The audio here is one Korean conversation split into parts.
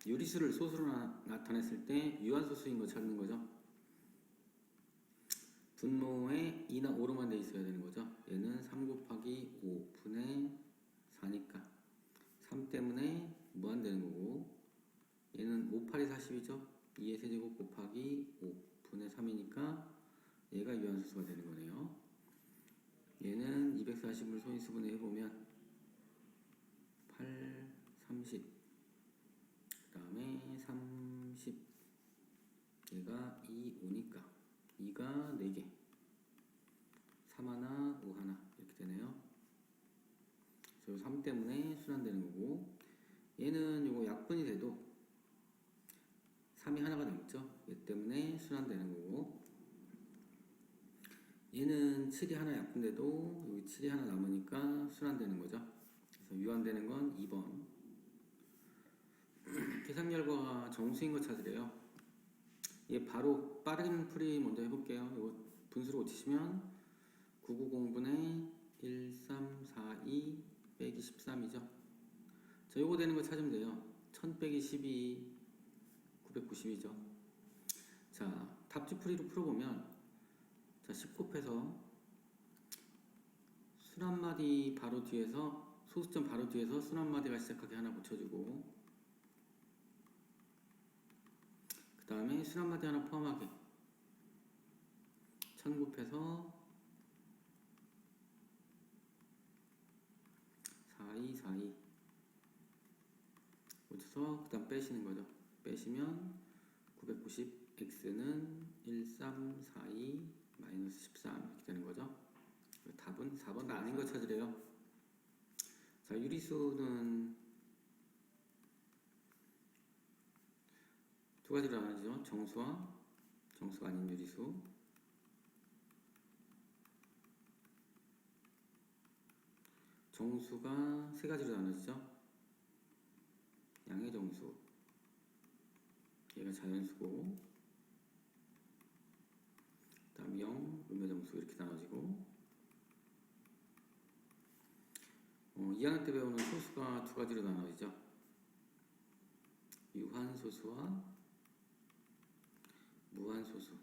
유리수를 소수로 나타냈을 때 유한소수인 거 찾는 거죠. 분모에 2나 5로만 돼 있어야 되는 거죠. 얘는 3 곱하기 5분의 4니까 3 때문에 무한되는 거고, 얘는 5, 8이 40이죠. 2의 세제곱 곱하기 5분의 3이니까 얘가 유한소수가 되는 거네요. 얘는 240을 소인수분해 해보면 8, 30, 그 다음에 30, 얘가 2, 5니까 2가 4개, 3 하나, 5 하나 이렇게 되네요. 그래서 3 때문에 순환되는 거고, 얘는 요거 약분이 돼도 3이 하나가 남죠. 얘 때문에 순환되는 거고, 얘는 7이 하나 약분돼도 여기 7이 하나 남으니까 순환되는 거죠. 그래서 유한되는 건 2번. 계산 결과가 정수인 거 찾으래요. 얘 바로 빠른 풀이 먼저 해볼게요. 이거 분수로 고치시면 990분의 1342 빼기 13이죠. 자, 요거 되는 거 찾으면 돼요. 1000 빼기 12, 990이죠. 자, 답지풀이로 풀어보면, 자, 10 곱해서 순한마디 바로 뒤에서, 소수점 바로 뒤에서 순한마디가 시작하게 하나 붙여주고, 그 다음에 순한마디 하나 포함하게 1000 곱해서 4242 붙여서 그 다음 빼시는 거죠. 빼시면 990, x는 1342 마이너스 13 이렇게 되는 거죠. 답은 4번 다 아닌 거 찾으래요. 자, 유리수는 두 가지로 나눠지죠. 정수와 정수가 아닌 유리수. 정수가 세 가지로 나눠지죠. 양의 정수, 얘가 자연수고, 그 다음 0, 음의 정수 이렇게 나눠지고, 2학년 때 배우는 소수가 두 가지로 나눠지죠. 유한소수와 무한소수.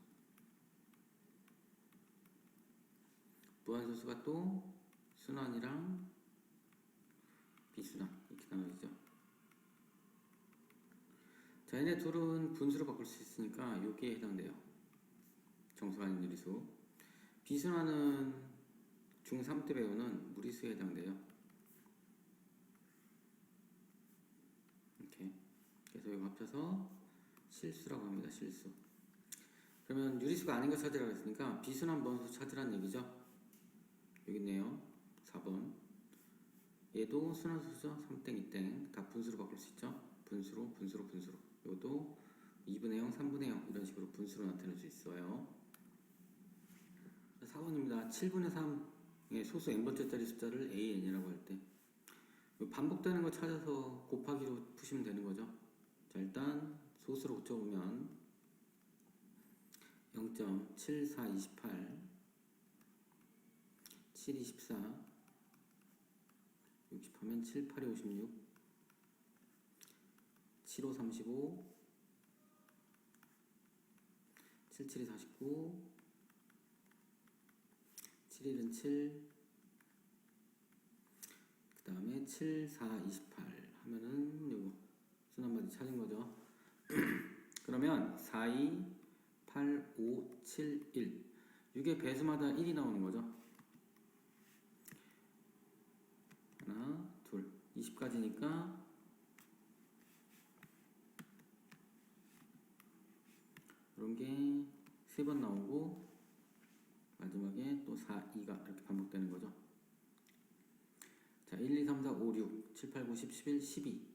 무한소수가 또 순환이랑 비순환 이렇게 나눠지죠. 자, 얘네 둘은 분수로 바꿀 수 있으니까 여기에 해당돼요. 정수가 아닌 유리수. 비순환은 중3 때 배우는 무리수에 해당돼요. 이렇게. 그래서 이거 합쳐서 실수라고 합니다. 실수. 그러면 유리수가 아닌 거 찾으라고 했으니까 비순환 번수 찾으라는 얘기죠. 여기 있네요. 4번. 얘도 순환수죠. 3땡, 2땡. 다 분수로 바꿀 수 있죠. 분수로, 분수로, 분수로. 이것도 2분의 0, 3분의 0 이런 식으로 분수로 나타낼 수 있어요. 4번입니다. 7분의 3의 소수 n번째짜리 숫자를 an이라고 할 때 반복되는 거 찾아서 곱하기로 푸시면 되는 거죠. 자, 일단 소수로 고쳐보면 0.7428 724 60 하면 7, 8이 56 75, 35 77이 49 71은 7, 그 다음에 7, 4, 28 하면은 요거 순환마디 찾은 거죠. 그러면 4, 2, 8, 5, 7, 1 6의 배수마다 1이 나오는 거죠. 하나, 둘, 20까지니까 이런 게 3번 나오고 마지막에 또 4, 2가 이렇게 반복되는 거죠. 자, 1, 2, 3, 4, 5, 6, 7, 8, 9, 10, 11, 12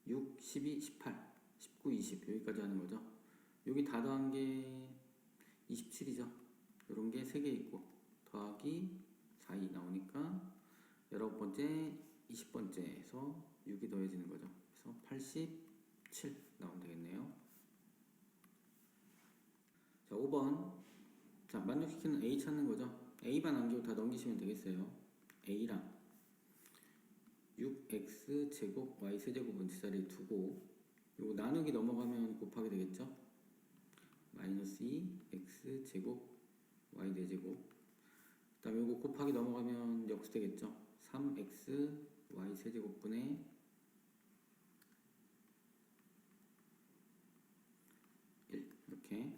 6, 12, 18, 19, 20 여기까지 하는 거죠. 여기 다 더한 게 27이죠. 이런 게 3개 있고 더하기 4, 2 나오니까 19번째, 20번째에서 6이 더해지는 거죠. 그래서 87 나오면 되겠네요. 자, 5번. 자, 만족시키는 A 찾는 거죠. A만 남기고 다 넘기시면 되겠어요. A랑 6x제곱 y세제곱은 제자리에 두고 요거 나누기 넘어가면 곱하기 되겠죠? 마이너스 2 x 제곱 y 4제곱. 그 다음에 요거 곱하기 넘어가면 역수 되겠죠? 3x y 세제곱분의 1 이렇게.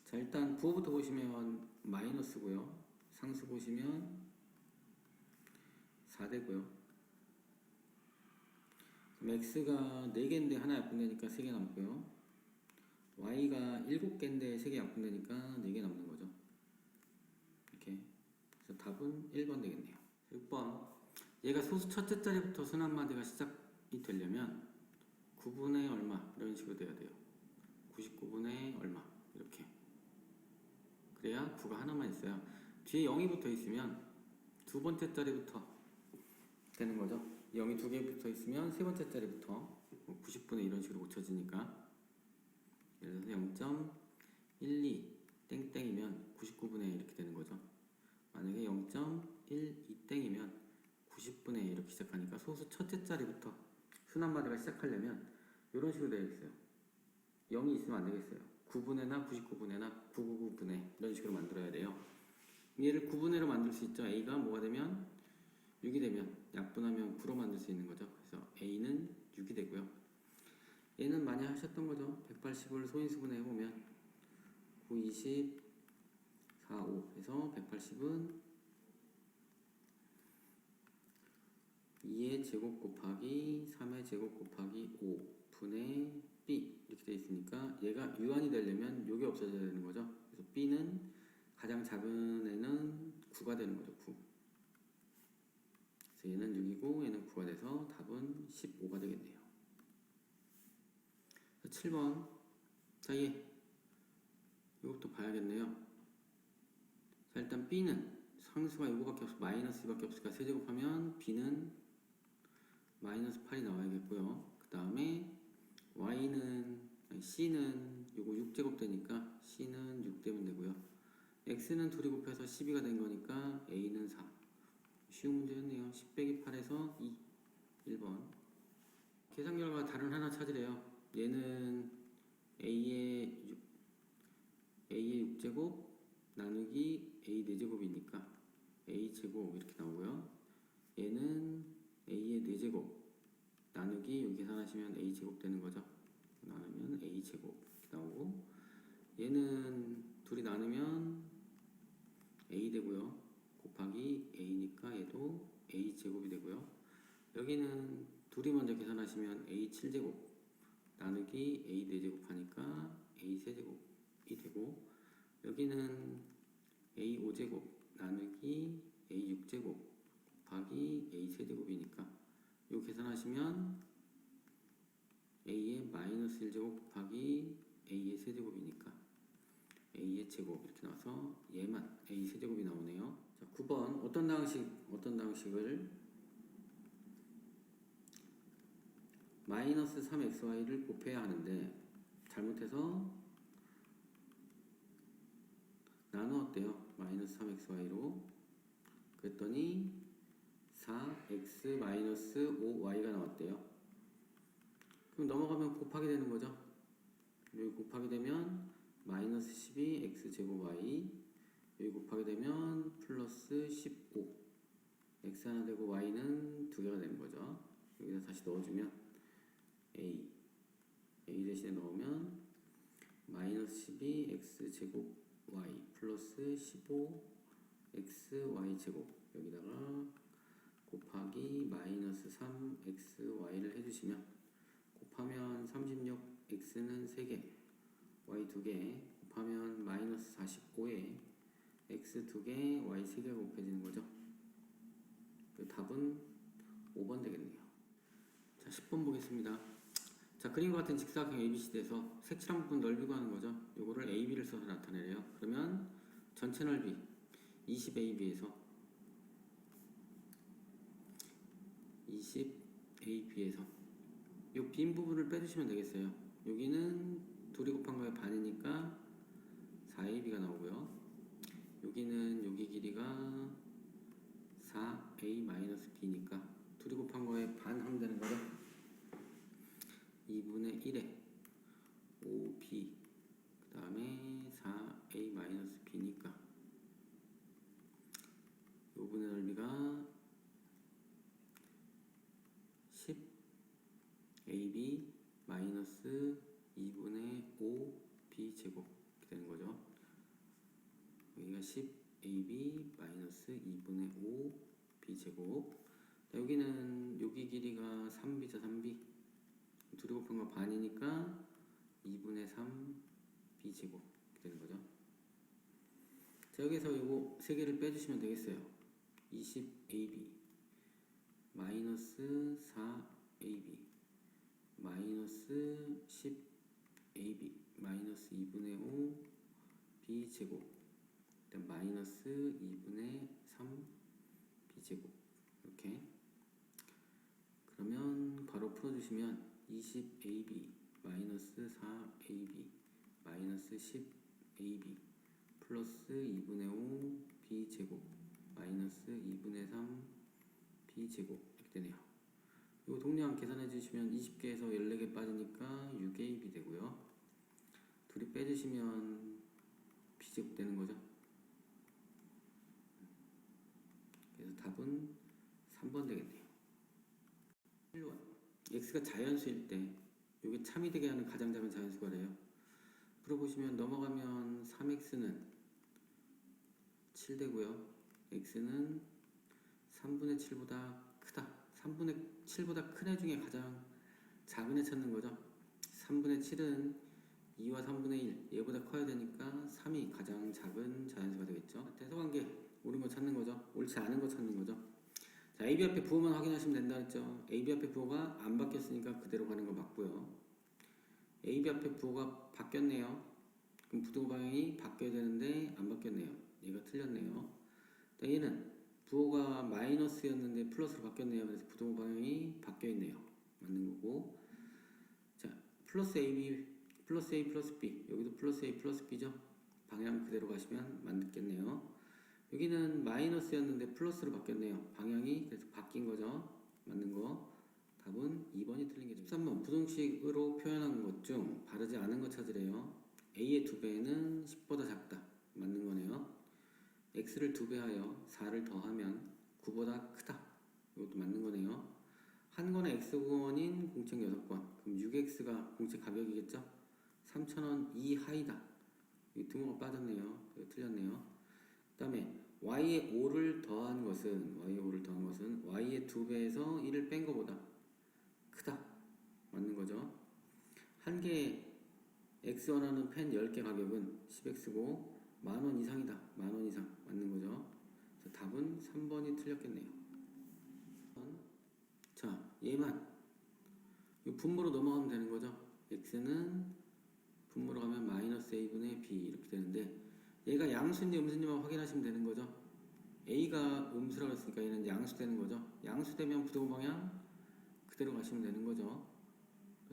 자, 일단 부호부터 보시면 마이너스고요. 상수 보시면 4되고요. 그럼 x가 4개인데 하나 약분되니까 3개 남고요. y가 7개인데 3개 약분되니까 4개 남는 거죠. 이렇게. 그래서 답은 1번 되겠네요. 6번. 얘가 소수 첫째 자리부터 순 한마디가 시작이 되려면 9분의 얼마 이런 식으로 돼야 돼요. 99분의 얼마 이렇게. 그래야 9가 하나만 있어요. 뒤에 0이 붙어 있으면 두 번째 자리부터 되는 거죠. 0이 두 개 붙어 있으면 세 번째 자리부터 90분의 이런 식으로 고쳐지니까. 예를 들어서 0.12 땡땡이면 99분의 이렇게 되는 거죠. 만약에 0.12 땡이면 90분의 이렇게 시작하니까 소수 첫째 자리부터 순 한마디가 시작하려면 이런 식으로 되어 있어요. 0이 있으면 안 되겠어요. 9분의나 99분의나 999분의 이런 식으로 만들어야 돼요. 얘를 9분의로 만들 수 있죠. A가 뭐가 되면 6이 되면 약분하면 9로 만들 수 있는 거죠. 그래서 A는 6이 되고요. 얘는 많이 하셨던 거죠. 180을 소인수분해 해보면 9, 20, 4, 5 해서 180은 2의 제곱 곱하기 3의 제곱 곱하기 5 분의 B 이렇게 되어 있으니까 얘가 유한이 되려면 이게 없어져야 되는 거죠. 그래서 B는 가장 작은 애는 9가 되는 거죠. 9. 그래서 얘는 6이고 얘는 9가 돼서 답은 15가 되겠네요. 7번. 자, 이것도 봐야겠네요. 자, 일단 B는 상수가 이거밖에 없어. 마이너스 2밖에 없으니까 세제곱하면 B는 마이너스 8이 나와야겠고요. 그 다음에 C는 요거 6제곱 되니까 C는 6 되면 되고요. X는 둘이 곱해서 12가 된 거니까 A는 4. 쉬운 문제였네요. 10 빼기 8에서 2. 1번. 계산 결과 다른 하나 찾으래요. 얘는 A의 6제곱 나누기 A 4제곱이니까 A제곱 이렇게 나오고요. 얘는 A의 4제곱 나누기 여기 계산하시면 A제곱 되는 거죠. 나누면 A제곱 이렇게 나오고 얘는 둘이 나누면 A 되고요. 곱하기 A니까 얘도 A제곱이 되고요. 여기는 둘이 먼저 계산하시면 A7제곱 나누기 A 4제곱 하니까 A 세제곱이 되고 여기는 A 5제곱 나누기 A 6제곱 곱하기 A 세제곱이니까 요 계산하시면 A의 마이너스 1제곱 곱하기 A의 세제곱이니까 A의 제곱 이렇게 나와서 얘만 A 세제곱이 나오네요. 자, 9번 어떤 방식을 마이너스 3xy를 곱해야 하는데 잘못해서 나누었대요. 마이너스 3xy로. 그랬더니 4x 마이너스 5y가 나왔대요. 그럼 넘어가면 곱하기 되는 거죠. 여기 곱하기 되면 마이너스 12 x제곱 y 여기 곱하기 되면 플러스 15 x 하나 되고 y는 두 개가 되는 거죠. 여기다 다시 넣어주면 a 대신에 넣으면 마이너스 12 x제곱 y 플러스 15 xy 제곱 여기다가 곱하기 마이너스 3 xy를 해주시면 곱하면 36 x는 3개 y 2개 곱하면 마이너스 45에 x 2개 y 3개 곱해지는 거죠. 그 답은 5번 되겠네요. 자, 10번 보겠습니다. 자, 그림과 같은 직사각형 ABCD에서 색칠한 부분 넓이 구하는 거죠. 요거를 AB를 써서 나타내래요. 그러면 전체 넓이 20AB에서 20AB에서 요 빈 부분을 빼주시면 되겠어요. 여기는 둘이 곱한 거의 반이니까 4AB가 나오고요. 여기는 여기 길이가 4A-B니까 둘이 곱한 거에 반 하면 되는 거죠. 2분의 1에 5b 그 다음에 4a 마이너스 b니까 요 분의 넓이가 10ab 마이너스 2분의 5b 제곱 이렇게 되는 거죠. 여기가 10ab 마이너스 2분의 5b 제곱. 여기는 여기 길이가 3b죠. 3b 둘이 곱한 거 반이니까 2분의 3b 제곱 이렇게 되는 거죠. 자, 여기서 이거 세 개를 빼주시면 되겠어요. 20ab 마이너스 4ab 마이너스 10ab 마이너스 2분의 5b 제곱 일단 마이너스 2분의 3b 제곱 이렇게. 그러면 바로 풀어주시면 20ab 마이너스 4ab 마이너스 10ab 플러스 2분의 5b 제곱 마이너스 2분의 3b 제곱 이렇게 되네요. 이거 동량 계산해 주시면 20개에서 14개 빠지니까 6ab이 되고요. 둘이 빼주시면 b 제곱 되는 거죠. 그래서 답은 3번 되겠네요. 1번 x가 자연수일 때 이게 참이 되게 하는 가장 작은 자연수가래요. 풀어보시면 넘어가면 3x는 7 되고요. x는 3분의 7보다 크다. 3분의 7보다 큰 애 중에 가장 작은 애 찾는 거죠. 3분의 7은 2와 3분의 1 얘보다 커야 되니까 3이 가장 작은 자연수가 되겠죠. 대소관계 옳은 거 찾는 거죠. 옳지 않은 거 찾는 거죠. 자, AB 앞에 부호만 확인하시면 된다 했죠. AB 앞에 부호가 안 바뀌었으니까 그대로 가는 거 맞고요. AB 앞에 부호가 바뀌었네요. 그럼 부등호 방향이 바뀌어야 되는데 안 바뀌었네요. 얘가 틀렸네요. 자, 얘는 부호가 마이너스였는데 플러스로 바뀌었네요. 그래서 부등호 방향이 바뀌어 있네요. 맞는 거고. 자, 플러스 AB 플러스 A 플러스 B 여기도 플러스 A 플러스 B죠. 방향 그대로 가시면 맞겠네요. 여기는 마이너스였는데 플러스로 바뀌었네요. 방향이 그래서 바뀐 거죠. 맞는 거. 답은 2번이 틀린 게 됩니다. 13번 부동식으로 표현한 것 중 바르지 않은 거 찾으래요. A의 2배는 10보다 작다. 맞는 거네요. X를 2배 하여 4를 더하면 9보다 크다. 이것도 맞는 거네요. 한 권의 X권인 공책 6권. 그럼 6X가 공책 가격이겠죠? 3,000원 이하이다. 이 등호가 빠졌네요. 이거 틀렸네요. 그 다음에 Y의 5를 더한 것은 Y의 2배에서 1을 뺀 것보다 크다. 맞는 거죠. 한 개의 X 원하는 펜 10개 가격은 10X고 만원 이상이다. 만원 이상. 맞는 거죠. 그래서 답은 3번이 틀렸겠네요. 자, 얘만 이 분모로 넘어가면 되는 거죠. X는 분모로 가면 마이너스 A분의 B 이렇게 되는데 얘가 양수인지 음수인지만 확인하시면 되는 거죠. A가 음수라고 했으니까 얘는 양수되는 거죠. 양수되면 부등호 방향 그대로 가시면 되는 거죠.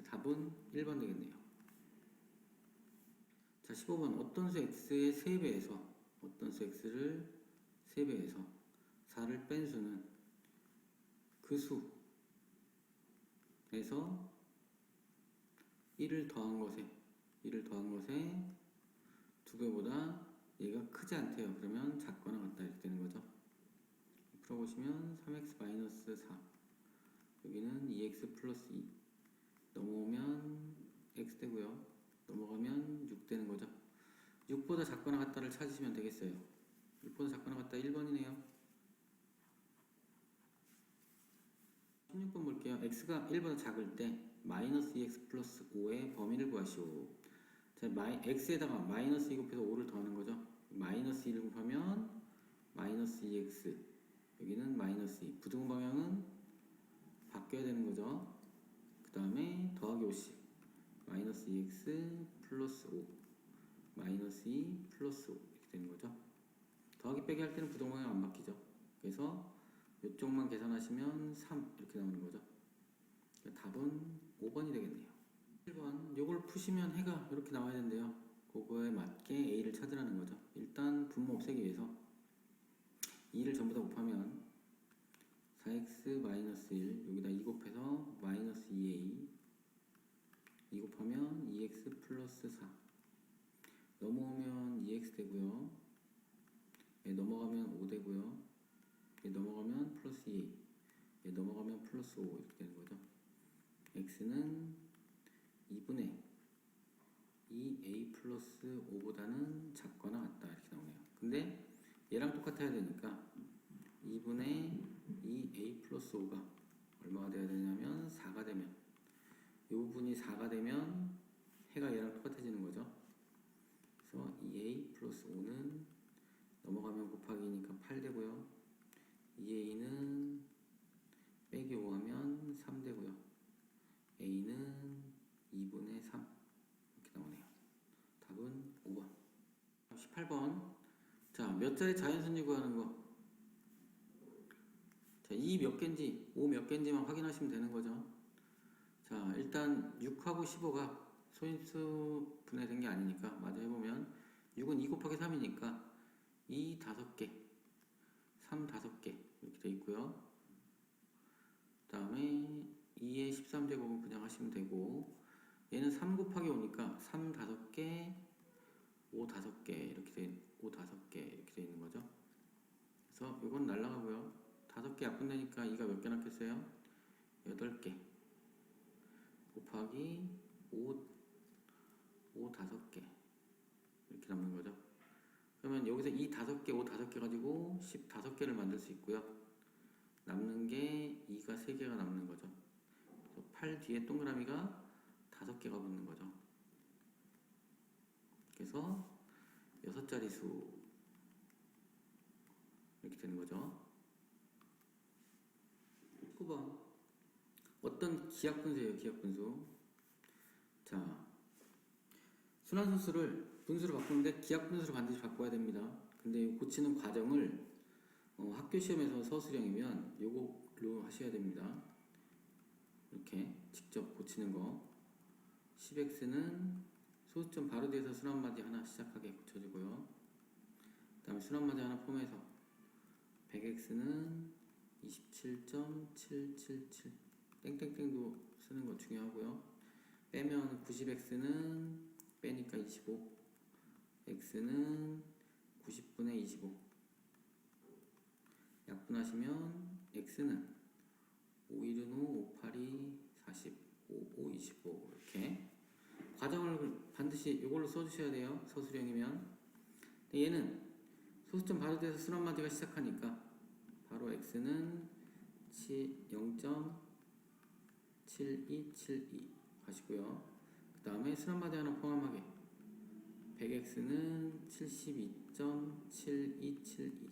답은 1번 되겠네요. 자, 15번 어떤 수 x의 3배에서 어떤 수 x를 3배에서 4를 뺀 수는 그 수에서 1을 더한 것에 2배보다 얘가 크지 않대요. 그러면 작거나 같다 이렇게 되는 거죠. 풀어보시면 3x-4 여기는 2x 플러스 2 넘어오면 x 되고요. 넘어가면 6 되는 거죠. 6보다 작거나 같다를 찾으시면 되겠어요. 6보다 작거나 같다 1번이네요. 16번 볼게요. x가 1보다 작을 때 마이너스 2x 플러스 5의 범위를 구하시오. 자, x에다가 마이너스 2 곱해서 5를 더하는 거죠. 마이너스 2를 곱하면 마이너스 2x 여기는 마이너스 2 부등호 방향은 바뀌어야 되는 거죠. 그 다음에 더하기 50 마이너스 2x 플러스 5 마이너스 2 플러스 5 이렇게 되는 거죠. 더하기 빼기 할 때는 부등호 방향 안 바뀌죠. 그래서 이쪽만 계산하시면 3 이렇게 나오는 거죠. 그러니까 답은 5번이 되겠네요. 1번 요걸 푸시면 해가 이렇게 나와야 되는데요. 그거에 맞게 A를 찾으라는 거죠. 일단 분모 없애기 위해서 2를 전부 다 곱하면 4x 마이너스 1 여기다 2 곱해서 마이너스 2a 곱하면 2x 플러스 4 넘어오면 2x 되고요. 넘어가면 5 되고요. 넘어가면 플러스 2, 넘어가면 플러스 5 이렇게 되는 거죠. x는 2분의 2a 플러스 5보다는 작거나 같다 이렇게 나오네요. 근데 얘랑 똑같아야 되니까 2분의 2a 플러스 5가 얼마가 돼야 되냐면 4가 되면, 이 부분이 4가 되면 해가 얘랑 똑같아지는 거죠. 그래서 2a 플러스 5는 넘어가면 곱하기니까 8 되고요. 2a는 빼기 5 하면 3 되고요. a는 2분의 3 이렇게 나오네요. 답은 5번. 18번. 자, 몇 자리 자연수인지 구하는 거. 자, 2 몇 개인지, 5 몇 개인지만 확인하시면 되는 거죠. 자, 일단 6하고 15가 소인수 분해된 게 아니니까 마저 해보면 6은 2 곱하기 3이니까 2 5개, 3 5개 이렇게 돼 있고요. 그 다음에 2의 13제곱은 그냥 하시면 되고, 얘는 3 곱하기 5니까 3 5개, 5 5개 이렇게 돼 있는 거죠. 그래서 이건 날라가고요. 5개 약분되니까 2가 몇 개 남겠어요? 8개 곱하기 5 5개 이렇게 남는 거죠. 그러면 여기서 이 5개, 5 5개 가지고 15개를 만들 수 있고요. 남는 게 2가 3개가 남는 거죠. 그래서 8 뒤에 동그라미가 5개가 붙는 거죠. 그래서 6자리 수 이렇게 되는 거죠. 19번. 어떤 기하분수예요, 기하분수. 자, 순환소수를 분수로 바꾸는데 기하분수로 반드시 바꿔야 됩니다. 근데 고치는 과정을 학교 시험에서 서술형이면 요걸로 하셔야 됩니다. 이렇게 직접 고치는 거. 10x는 소수점 바로 뒤에서 순환마디 하나 시작하게 고쳐주고요. 그 다음에 순환마디 하나 포함해서 100x는 27.777 땡땡땡도 쓰는 거 중요하고요. 빼면 90x는 빼니까 25, x는 90분의 25. 약분하시면 x는 5일은 5, 582, 40, 5, 5, 25 이렇게 과정을 반드시 이걸로 써주셔야 돼요. 서술형이면. 얘는 소수점 바로 뒤에서 순환마디가 시작하니까 바로 x는 0.7272 하시고요. 그 다음에 순환마디 하나 포함하게 100x는 72.7272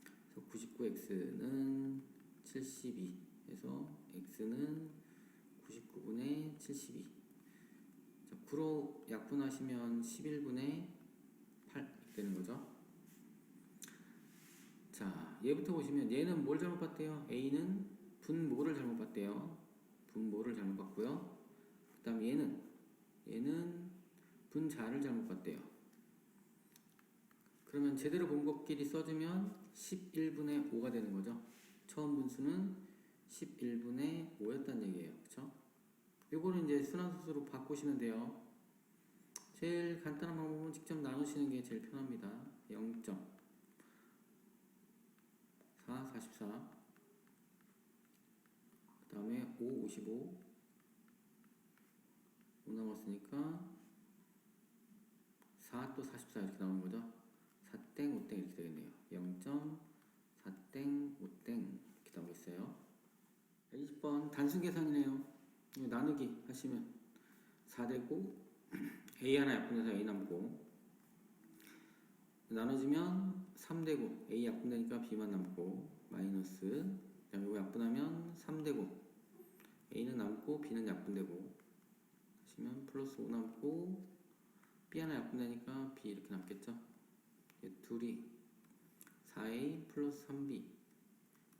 그래서 99x는 72 해서 x는 99분의 72. 자, 9로 약분하시면 11분의 8 되는 거죠. 자, 얘부터 보시면 얘는 뭘 잘못 봤대요? A는 분모를 잘못 봤대요. 분모를 잘못 봤고요. 그 다음 얘는 분자를 잘못 봤대요. 그러면 제대로 본 것끼리 써주면 11분의 5가 되는 거죠. 처음 분수는 11분의 5였다는 얘기예요. 그쵸? 요거를 이제 순환소수로 바꾸시면 돼요. 제일 간단한 방법은 직접 나누시는 게 제일 편합니다. 0.4, 44. 그 다음에 5, 55. 5 남았으니까 4 또 44 이렇게 나오는 거죠. 4땡 5땡 이렇게 되겠네요. 0.4땡 5땡 이렇게 나오겠어요. 20번 단순 계산이네요. 나누기 하시면 4되고 A 하나 약분해서 A 남고, 나눠지면 3되고 A 약분되니까 B만 남고, 마이너스, 그 다음에 이거 약분하면 3되고 A는 남고 B는 약분되고 하시면 플러스 5 남고 B 하나 약분되니까 B 이렇게 남겠죠. 둘이 4A 플러스 3B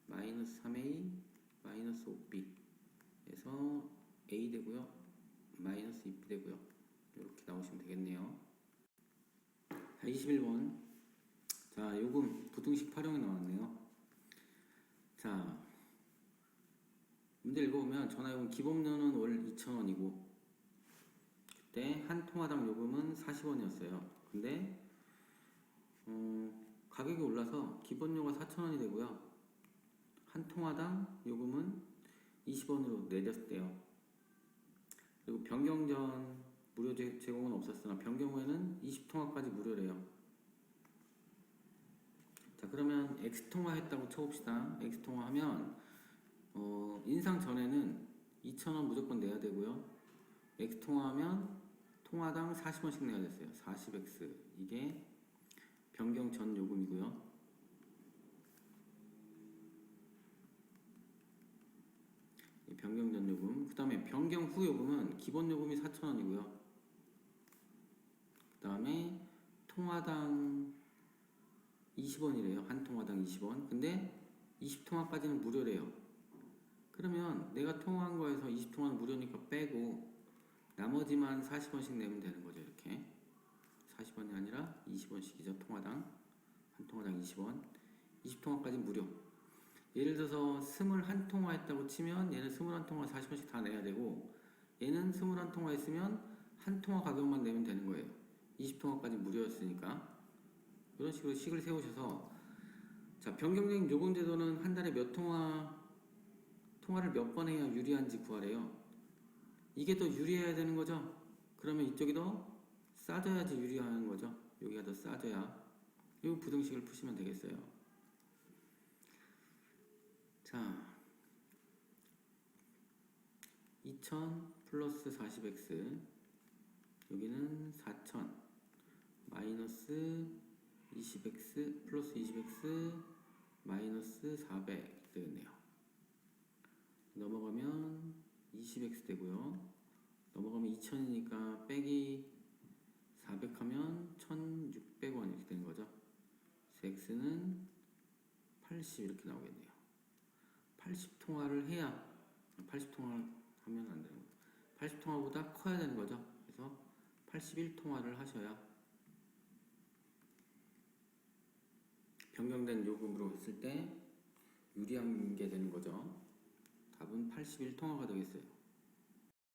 마이너스 3A 마이너스 5B 해서 A 되고요. 마이너스 2B 되고요. 이렇게 나오시면 되겠네요. 자, 21번. 자, 요금 부등식 활용이 나왔네요. 자, 문제 읽어보면 전화요금 기본료는 월 2,000원이고 그때 한 통화당 요금은 40원이었어요. 근데 가격이 올라서 기본료가 4,000원이 되고요. 한 통화당 요금은 20원으로 내렸대요. 그리고 변경 전 무료 제공은 없었으나 변경 후에는 20통화까지 무료래요. 자, 그러면 X통화 했다고 쳐봅시다. X통화 하면 인상 전에는 2,000원 무조건 내야 되고요. X통화 하면 통화당 40원씩 내야 됐어요. 40X. 이게 변경 전 요금이고요. 변경 전 요금. 그 다음에 변경 후 요금은 기본 요금이 4,000원이고요. 그 다음에 통화당 20원이래요. 한 통화당 20원. 근데 20통화까지는 무료래요. 그러면 내가 통화한 거에서 20통화는 무료니까 빼고 나머지만 40원씩 내면 되는 거죠. 이렇게 40원이 아니라 20원씩이죠. 통화당 한 통화당 20원. 20통화까지 무료. 예를 들어서 21통화 했다고 치면 얘는 21통화 40원씩 다 내야 되고 얘는 21통화 했으면 한 통화 가격만 내면 되는 거예요. 20통화까지 무료였으니까. 이런 식으로 식을 세우셔서 자, 변경적인 요금 제도는 한 달에 몇 통화를 몇 번 해야 유리한지 구하래요. 이게 더 유리해야 되는 거죠. 그러면 이쪽이 더 싸져야지 유리한 거죠. 여기가 더 싸져야 이 부등식을 푸시면 되겠어요. 자, 2000 플러스 40x 여기는 4000 마이너스 20x 플러스 20x 마이너스 400 되겠네요. 넘어가면 20x 되고요. 넘어가면 2000이니까 빼기 400 하면 1600원 이렇게 되는 거죠. 그래서 x는 80 이렇게 나오겠네요. 80통화를 해야 80통화 하면 안 되는 거죠. 80통화보다 커야 되는 거죠. 그래서 81통화를 하셔야 변경된 요금으로 했을 때 유리한 게 되는 거죠. 답은 81통화가 되겠어요.